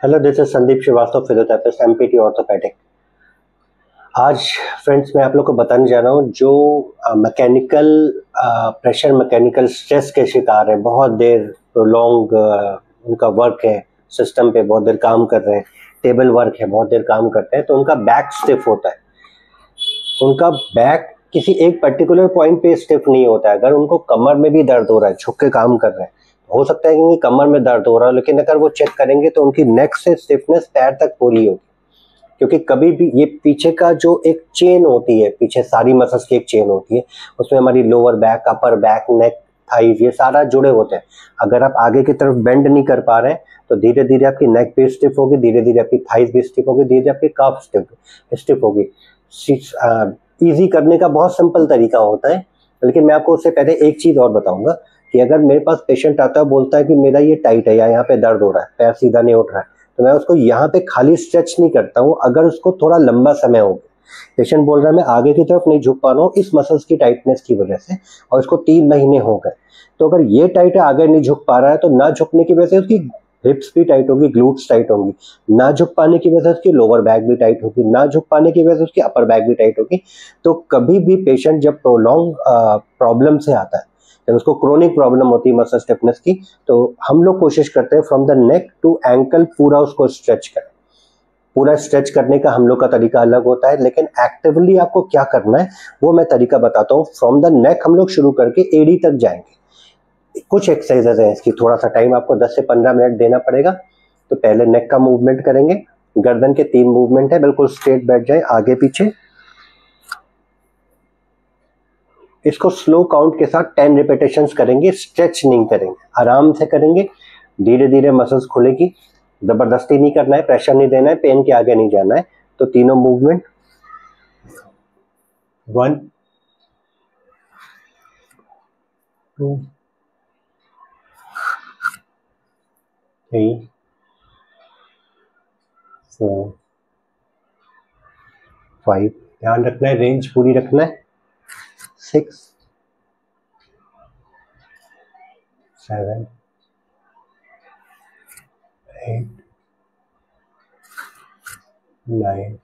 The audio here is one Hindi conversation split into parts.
Hello, this is Sandeep Srivastava, physiotherapist, MPT orthopaedic. आज फ्रेंड्स मैं आप लोग को बताने जा रहा हूँ जो मैकेनिकल प्रेशर, मैकेनिकल स्ट्रेस के शिकार है, बहुत देर प्रोलॉन्ग उनका वर्क है, सिस्टम पे बहुत देर काम कर रहे हैं, टेबल वर्क है, बहुत देर काम करते हैं, तो उनका बैक स्टिफ होता है। उनका बैक किसी एक पर्टिकुलर पॉइंट पे स्टिफ नहीं होता है। अगर उनको कमर में भी दर्द हो रहा है, झुक के काम कर रहे हैं, हो सकता है कि उनकी कमर में दर्द हो रहा है, लेकिन अगर वो चेक करेंगे तो उनकी नेक से स्टिफनेस पैर तक पूरी होगी। क्योंकि कभी भी ये पीछे का जो एक चेन होती है, पीछे सारी मसल्स की एक चेन होती है, उसमें हमारी लोअर बैक, अपर बैक, नेक, थाइज, ये सारा जुड़े होते हैं। अगर आप आगे की तरफ बेंड नहीं कर पा रहे हैं तो धीरे धीरे आपकी नेक भी स्टिफ होगी, धीरे धीरे आपकी थाइज भी स्टिफ होगी, धीरे धीरे आपकी काफ स्टिफ होगी। ईजी करने का बहुत सिंपल तरीका होता है, लेकिन मैं आपको उससे पहले एक चीज और बताऊंगा कि अगर मेरे पास पेशेंट आता है, बोलता है कि मेरा ये टाइट है या यहाँ पे दर्द हो रहा है, पैर सीधा नहीं उठ रहा है, तो मैं उसको यहाँ पे खाली स्ट्रेच नहीं करता हूँ। अगर उसको थोड़ा लंबा समय हो गया, पेशेंट बोल रहा है मैं आगे की तरफ नहीं झुक पा रहा हूँ इस मसल्स की टाइटनेस की वजह से, और इसको 3 महीने हो गए, तो अगर ये टाइट है, आगे नहीं झुक पा रहा है, तो ना झुकने की वजह से उसकी हिप्स भी टाइट होगी, ग्लूट्स टाइट होंगी, ना झुक पाने की वजह से उसकी लोअर बैक भी टाइट होगी, ना झुक पाने की वजह से उसकी अपर बैक भी टाइट होगी। तो कभी भी पेशेंट जब प्रोलॉन्ग प्रॉब्लम से आता है, जब उसको क्रोनिक प्रॉब्लम होती है मसल स्टिफनेस की, तो हम लोग कोशिश करते हैं from the neck to ankle पूरा उसको स्ट्रेच करें। पूरा स्ट्रेच करने का हम लोग का तरीका अलग होता है, लेकिन एक्टिवली आपको क्या करना है वो मैं तरीका बताता हूँ। फ्रॉम द नेक हम लोग शुरू करके एडी तक जाएंगे। कुछ एक्सरसाइजेज हैं इसकी, थोड़ा सा टाइम आपको 10 से 15 मिनट देना पड़ेगा। तो पहले नेक का मूवमेंट करेंगे। गर्दन के 3 मूवमेंट है, बिल्कुल स्ट्रेट बैठ जाए, आगे पीछे। इसको स्लो काउंट के साथ 10 रिपीटेशंस करेंगे, स्ट्रेच नहीं करेंगे, आराम से करेंगे, धीरे धीरे मसल्स खुलेगी। जबरदस्ती नहीं करना है, प्रेशर नहीं देना है, पेन के आगे नहीं जाना है। तो तीनों मूवमेंट, 1 2 3 4 5, ध्यान रखना है, रेंज पूरी रखना है, 6 7 8 9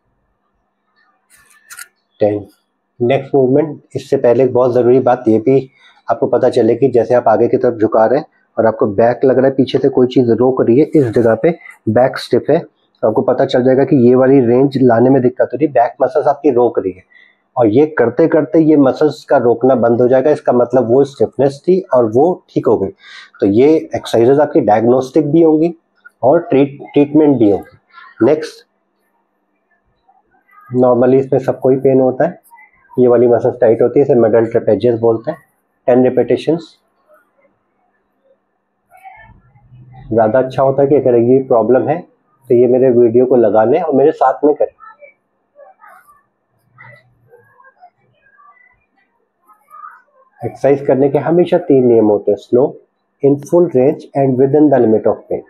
10। Next movement. इससे पहले बहुत ज़रूरी बात ये भी आपको पता चले कि जैसे आप आगे की तरफ झुका रहे हैं और आपको बैक लग रहा है, पीछे से कोई चीज़ रोक रही है, इस जगह पे बैक स्टिफ है, तो आपको पता चल जाएगा कि ये वाली रेंज लाने में दिक्कत हो रही है, बैक मसल्स आपकी रोक रही है, और ये करते करते ये मसल्स का रोकना बंद हो जाएगा। इसका मतलब वो स्टिफनेस थी और वो ठीक हो गई। तो ये एक्सरसाइजेज आपकी डायग्नोस्टिक भी होंगी और ट्रीटमेंट भी होगी। नेक्स्ट, नॉर्मली इसमें सबको ही पेन होता है, ये वाली मसल्स टाइट होती है, इसे मिडल ट्रेपेजियस बोलते हैं। 10 रिपीटेशंस। ज़्यादा अच्छा होता है कि अगर ये प्रॉब्लम है तो ये मेरे वीडियो को लगा लें और मेरे साथ में करें। एक्सरसाइज करने के हमेशा 3 नियम होते हैं: slow, in full range and within the limit of pain.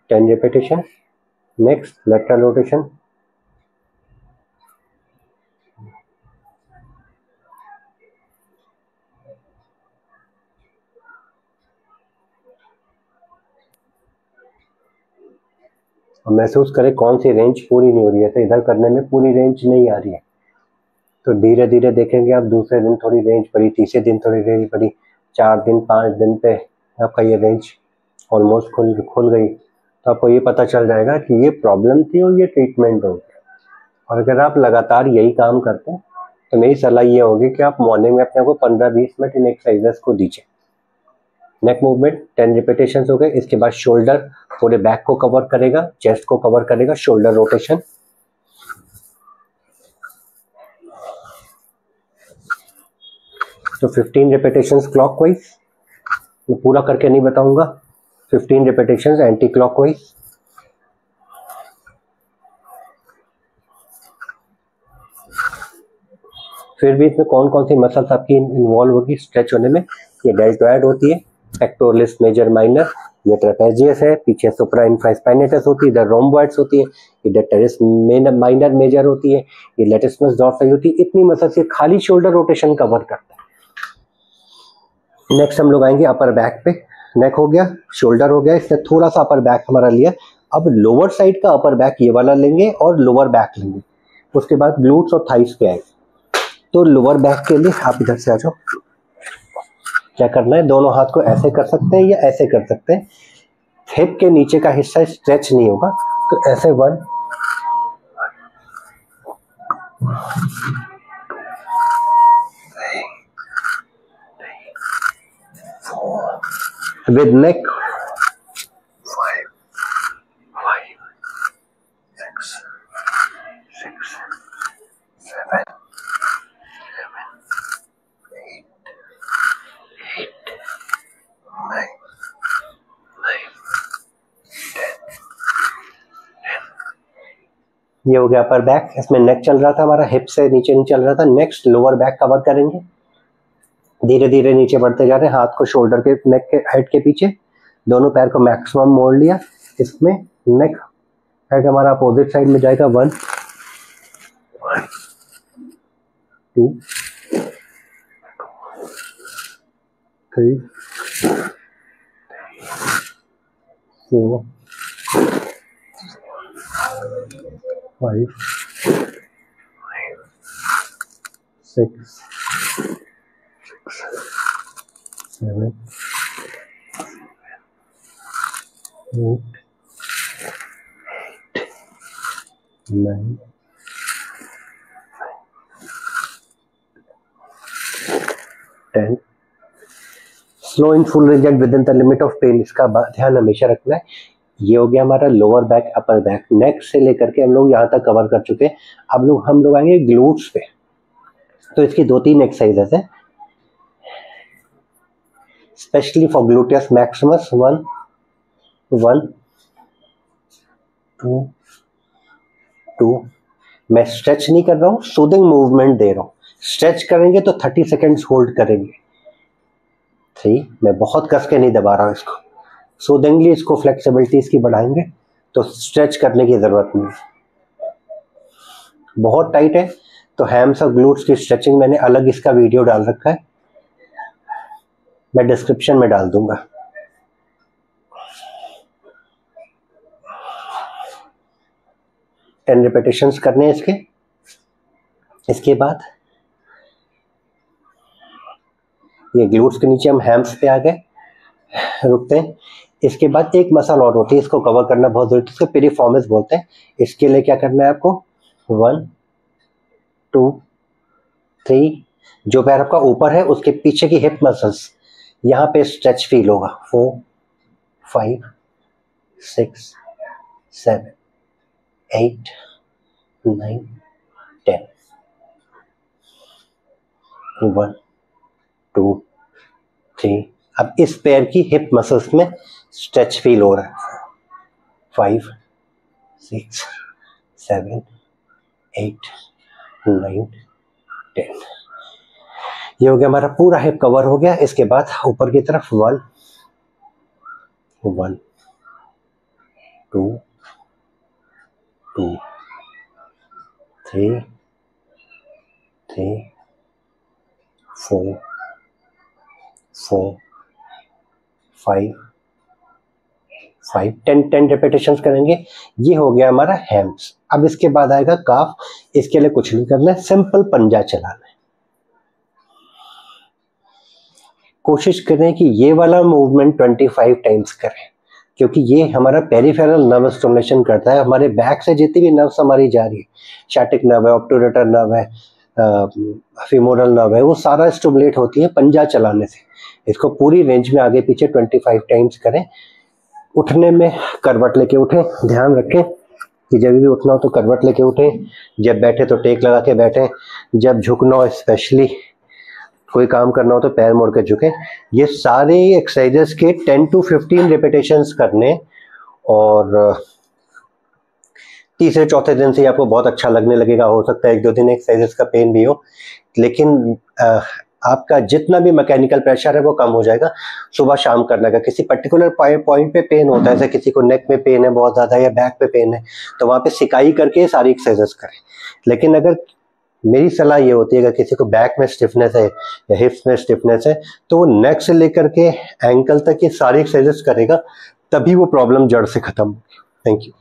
Ten repetition. Next, lateral rotation. और महसूस करें कौन सी रेंज पूरी नहीं हो रही है, तो इधर करने में पूरी रेंज नहीं आ रही है, तो धीरे धीरे देखेंगे आप, दूसरे दिन थोड़ी रेंज बढ़ी, तीसरे दिन थोड़ी रेंज बढ़ी, 4 दिन 5 दिन पे आपका ये रेंज ऑलमोस्ट खुल गई। तो आपको ये पता चल जाएगा कि ये प्रॉब्लम थी और ये ट्रीटमेंट हो गया। और अगर आप लगातार यही काम करते हैं तो मेरी सलाह ये होगी कि आप मॉर्निंग में अपने को 15-20 मिनट इन एक्सरसाइजेस को दीजिए। नेक मूवमेंट 10 रिपीटेशन हो गए। इसके बाद शोल्डर पूरे बैक को कवर करेगा, चेस्ट को कवर करेगा, शोल्डर रोटेशन। तो 15 रिपीटेशंस क्लॉकवाइज, मैं पूरा करके नहीं बताऊंगा। 15 रिपीटेशंस एंटी क्लॉकवाइज। फिर भी इसमें कौन कौन सी मसल्स आपकी इन्वॉल्व होगी स्ट्रेच होने में? ये डेल्टोइड होती है, पेक्टोरलिस मेजर माइनर, ये ट्रेपेजियस है, पीछे सुप्रा इन्फ्रास्पाइनेटस होती है, इधर रोम्बॉइड्स होती है, इधर टेरेस माइनर मेजर होती है, ये लेटिसमस डॉर्साई होती है। इतनी मसल्स ये खाली शोल्डर रोटेशन कवर करता है। नेक्स्ट हम लोग आएंगे अपर बैक पे। नेक हो गया, शोल्डर हो गया, इसने थोड़ा सा अपर बैक हमारा लिया। अब लोअर साइड का अपर बैक ये वाला लेंगे और लोअर बैक लेंगे। उसके बाद ग्लूट्स और थाइस पे आएंगे। तो लोअर बैक के लिए आप इधर से आ जाओ। क्या करना है, दोनों हाथ को ऐसे कर सकते हैं या ऐसे कर सकते हैं। हिप के नीचे का हिस्सा स्ट्रेच नहीं होगा, तो ऐसे 1 with neck 5 6 7 ये हो गया अपर बैक। इसमें नेक चल रहा था हमारा, हिप से नीचे नहीं चल रहा था। नेक्स्ट लोअर बैक कवर करेंगे, धीरे धीरे नीचे बढ़ते जा रहे हैं। हाथ को शोल्डर के, नेक के, हेड के पीछे, दोनों पैर को मैक्सिमम मोड़ लिया। इसमें नेक हेड हमारा अपोजिट साइड में जाएगा। 1 2 3 4 5 6 7 8 9 10। Slow in full range and within the limit of pain, इसका ध्यान हमेशा रखना है। ये हो गया हमारा lower back upper back. Neck से लेकर के हम लोग यहाँ तक कवर कर चुके हैं। अब हम लोग आएंगे ग्लूट्स पे। तो इसकी 2-3 एक्सरसाइजेस हैं स्पेशली फॉर ग्लूटियस मैक्सिमस। 1 2 2। मैं स्ट्रेच नहीं कर रहा हूँ, सूदिंग मूवमेंट दे रहा हूँ। स्ट्रेच करेंगे तो 30 सेकेंड्स होल्ड करेंगे। 3, मैं बहुत कस के नहीं दबा रहा हूँ इसको, सूदिंगली इसको फ्लेक्सिबिलिटी इसकी बढ़ाएंगे, तो स्ट्रेच करने की जरूरत नहीं। बहुत टाइट है तो हैम्स और ग्लूट्स की स्ट्रेचिंग मैंने अलग इसका वीडियो डाल रखा है, मैं डिस्क्रिप्शन में डाल दूंगा। टेन रिपीटेशंस करने हैं इसके। इसके बाद ये ग्लूट्स के नीचे हम हैम्स पे आ गए, रुकते हैं। इसके बाद एक मसल और होती है, इसको कवर करना बहुत जरूरी है, इसको पिरिफॉर्मिस बोलते हैं। इसके लिए क्या करना है आपको, 1 2 3। जो पैर आपका ऊपर है उसके पीछे की हिप मसल्स यहाँ पे स्ट्रेच फील होगा। 4 5 6 7 8 9 10। 1 2 3। अब इस पैर की हिप मसल्स में स्ट्रेच फील हो रहा है। 5 6 7 8 9 10। ये हो गया हमारा पूरा हिप कवर हो गया। इसके बाद ऊपर की तरफ 1 1 2 2 3 3 4 4 5 5। 10 रिपीटेशंस करेंगे। ये हो गया हमारा हैम्स। अब इसके बाद आएगा काफ। इसके लिए कुछ नहीं करना है, सिंपल पंजा चलाना है। कोशिश करें कि ये वाला मूवमेंट 25 टाइम्स करें, क्योंकि ये हमारा पेरिफेरल नर्व स्टिमुलेशन करता है। हमारे बैक से जितनी भी नर्व्स हमारी जा रही है, शैटिक नर्व है, ऑब्टूरेटर नर्व है, फीमोरल नर्व है, वो सारा स्टिमुलेट होती है पंजा चलाने से। इसको पूरी रेंज में आगे पीछे 25 टाइम्स करें। उठने में करवट लेके उठें, ध्यान रखें कि जब भी उठना हो तो करवट लेके उठें, जब बैठे तो टेक लगा के बैठें, जब झुकना हो, स्पेशली कोई काम करना हो तो पैर मोड़ के झुकें। ये सारे एक्सरसाइजेस के 10 to 15 रिपीटेशंस करने, और तीसरे चौथे दिन से आपको बहुत अच्छा लगने लगेगा। हो सकता है 1-2 दिन एक्सरसाइजेस का पेन भी हो, लेकिन आपका जितना भी मैकेनिकल प्रेशर है वो कम हो जाएगा। सुबह शाम करने का, किसी पर्टिकुलर पॉइंट पे पेन होता है, जैसे किसी को नेक में पेन है बहुत ज़्यादा या बैक पे पेन है, तो वहाँ पे सिकाई करके सारी एक्सरसाइजेस करें। लेकिन अगर मेरी सलाह ये होती है कि किसी को बैक में स्टिफनेस है या हिप्स में स्टिफनेस है तो वो नेक से लेकर के एंकल तक ये सारी एक्सरसाइजेस करेगा, तभी वो प्रॉब्लम जड़ से खत्म होगी। Thank you.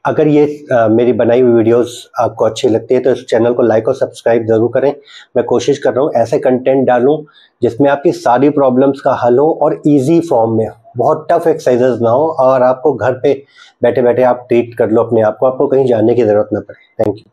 अगर ये मेरी बनाई हुई वीडियोस आपको अच्छी लगती है तो इस चैनल को लाइक और सब्सक्राइब जरूर करें। मैं कोशिश कर रहा हूँ ऐसे कंटेंट डालूं जिसमें आपकी सारी प्रॉब्लम्स का हल हो और इजी फॉर्म में, बहुत टफ एक्सरसाइजेस ना हो और आपको घर पे बैठे बैठे आप ट्रीट कर लो अपने आप को, आपको कहीं जाने की जरूरत ना पड़े। Thank you.